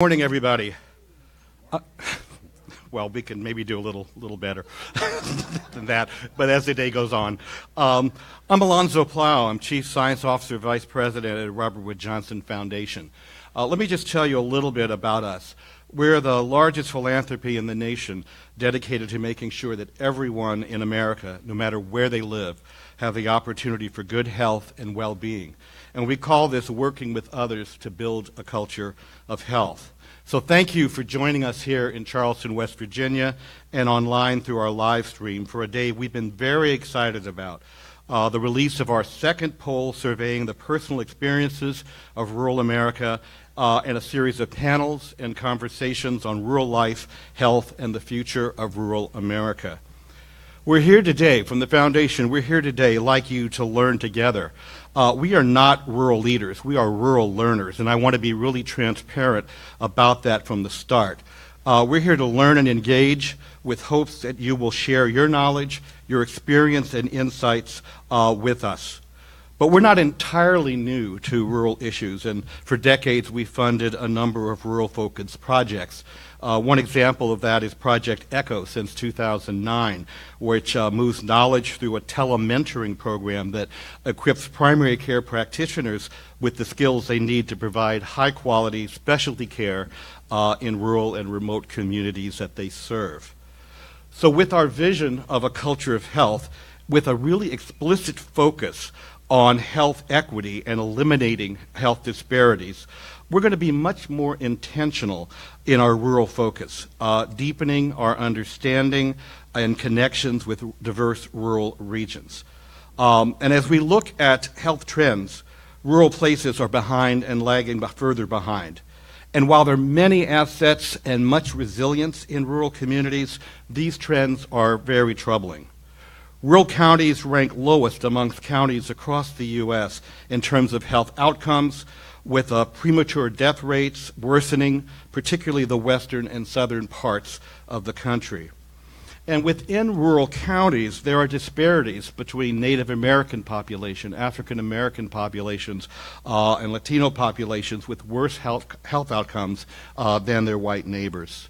Morning, everybody. Uh, well, we can maybe do a little better than that, but as the day goes on. I'm Alonzo Plough. I'm Chief Science Officer, Vice President at Robert Wood Johnson Foundation. Let me just tell you a little bit about us. We're the largest philanthropy in the nation dedicated to making sure that everyone in America, no matter where they live, have the opportunity for good health and well-being. And we call this working with others to build a culture of health. So thank you for joining us here in Charleston, West Virginia, and online through our live stream for a day we've been very excited about. The release of our second poll surveying the personal experiences of rural America and a series of panels and conversations on rural life, health, and the future of rural America. We're here today, from the foundation, we're here today, like you, to learn together. We are not rural leaders, we are rural learners, and I want to be really transparent about that from the start. We're here to learn and engage with hopes that you will share your knowledge, your experience, and insights with us. But we're not entirely new to rural issues, and for decades we funded a number of rural-focused projects. One example of that is Project ECHO since 2009, which moves knowledge through a telementoring program that equips primary care practitioners with the skills they need to provide high-quality specialty care in rural and remote communities that they serve. So with our vision of a culture of health, with a really explicit focus on health equity and eliminating health disparities, we're going to be much more intentional in our rural focus, deepening our understanding and connections with diverse rural regions. And as we look at health trends, rural places are behind and lagging further behind. And while there are many assets and much resilience in rural communities, these trends are very troubling. Rural counties rank lowest amongst counties across the U.S. in terms of health outcomes, with premature death rates worsening, particularly the western and southern parts of the country. And within rural counties, there are disparities between Native American population, African American populations, and Latino populations with worse health outcomes than their white neighbors.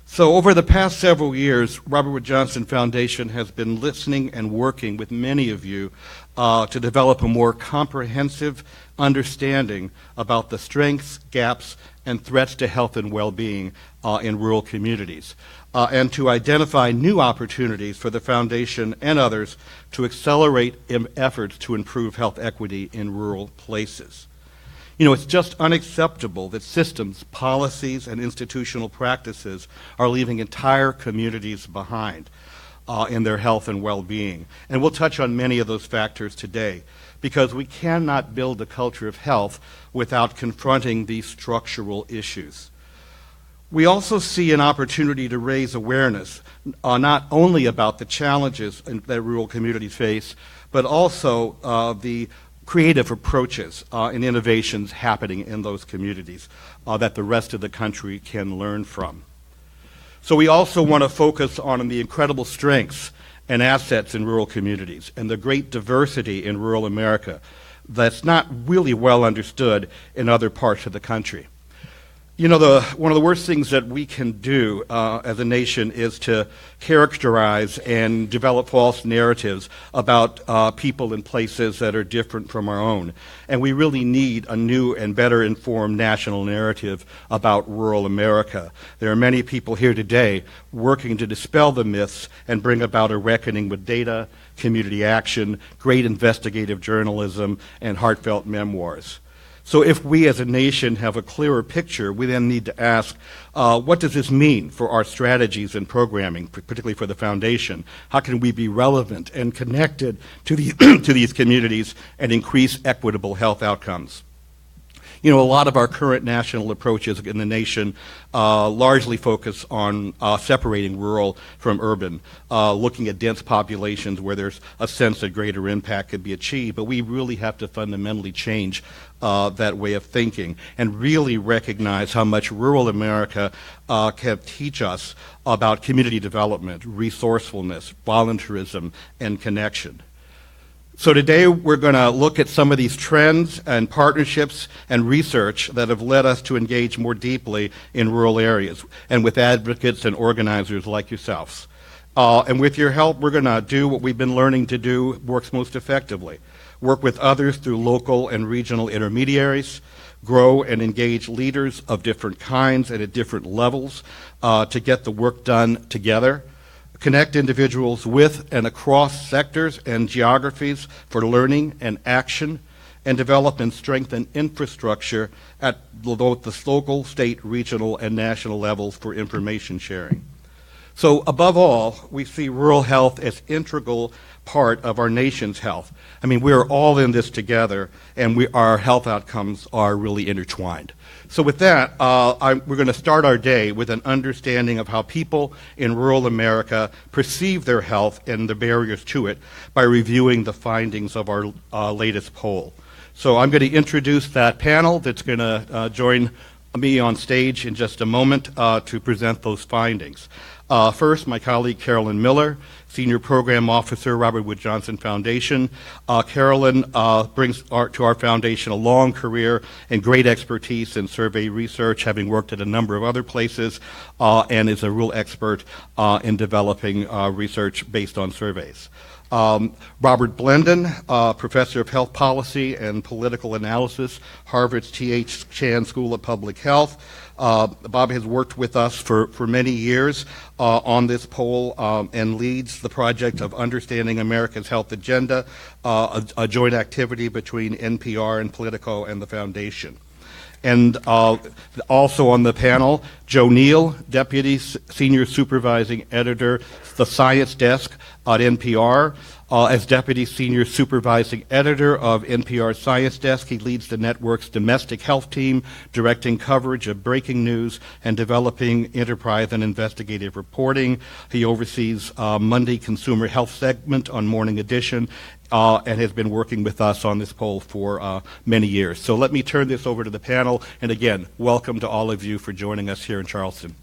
So over the past several years, Robert Wood Johnson Foundation has been listening and working with many of you to develop a more comprehensive understanding about the strengths, gaps, and threats to health and well-being in rural communities, and to identify new opportunities for the Foundation and others to accelerate efforts to improve health equity in rural places. You know, it's just unacceptable that systems, policies, and institutional practices are leaving entire communities behind in their health and well-being. And we'll touch on many of those factors today, because we cannot build a culture of health without confronting these structural issues. We also see an opportunity to raise awareness, not only about the challenges that rural communities face, but also the creative approaches and innovations happening in those communities that the rest of the country can learn from. So we also want to focus on the incredible strengths and assets in rural communities and the great diversity in rural America that's not really well understood in other parts of the country. You know, one of the worst things that we can do as a nation is to characterize and develop false narratives about people and places that are different from our own. And we really need a new and better informed national narrative about rural America. There are many people here today working to dispel the myths and bring about a reckoning with data, community action, great investigative journalism, and heartfelt memoirs. So if we as a nation have a clearer picture, we then need to ask, what does this mean for our strategies and programming, particularly for the Foundation? How can we be relevant and connected to these communities and increase equitable health outcomes? You know, a lot of our current national approaches in the nation largely focus on separating rural from urban, looking at dense populations where there's a sense that greater impact could be achieved, but we really have to fundamentally change that way of thinking and really recognize how much rural America can teach us about community development, resourcefulness, volunteerism, and connection. So today we're going to look at some of these trends and partnerships and research that have led us to engage more deeply in rural areas and with advocates and organizers like yourselves. And with your help, we're going to do what we've been learning to do works most effectively. Work with others through local and regional intermediaries, grow and engage leaders of different kinds and at different levels to get the work done together, connect individuals with and across sectors and geographies for learning and action, and develop and strengthen infrastructure at both the local, state, regional, and national levels for information sharing. So above all, we see rural health as integral part of our nation's health. I mean, we're all in this together, and our health outcomes are really intertwined. So with that, we're going to start our day with an understanding of how people in rural America perceive their health and the barriers to it by reviewing the findings of our latest poll. So I'm going to introduce that panel that's going to join me on stage in just a moment to present those findings. First, my colleague Carolyn Miller, Senior Program Officer, Robert Wood Johnson Foundation. Carolyn brings to our foundation a long career and great expertise in survey research, having worked at a number of other places, and is a real expert in developing research based on surveys. Robert Blendon, Professor of Health Policy and Political Analysis, Harvard's T.H. Chan School of Public Health. Bob has worked with us for many years on this poll and leads the project of Understanding America's Health Agenda, a joint activity between NPR and Politico and the Foundation. And also on the panel, Joe Neal, Deputy Senior Supervising Editor, the Science Desk at NPR. As Deputy Senior Supervising Editor of NPR's Science Desk, he leads the network's domestic health team, directing coverage of breaking news and developing enterprise and investigative reporting. He oversees Monday Consumer Health segment on Morning Edition and has been working with us on this poll for many years. So let me turn this over to the panel. And again, welcome to all of you for joining us here in Charleston.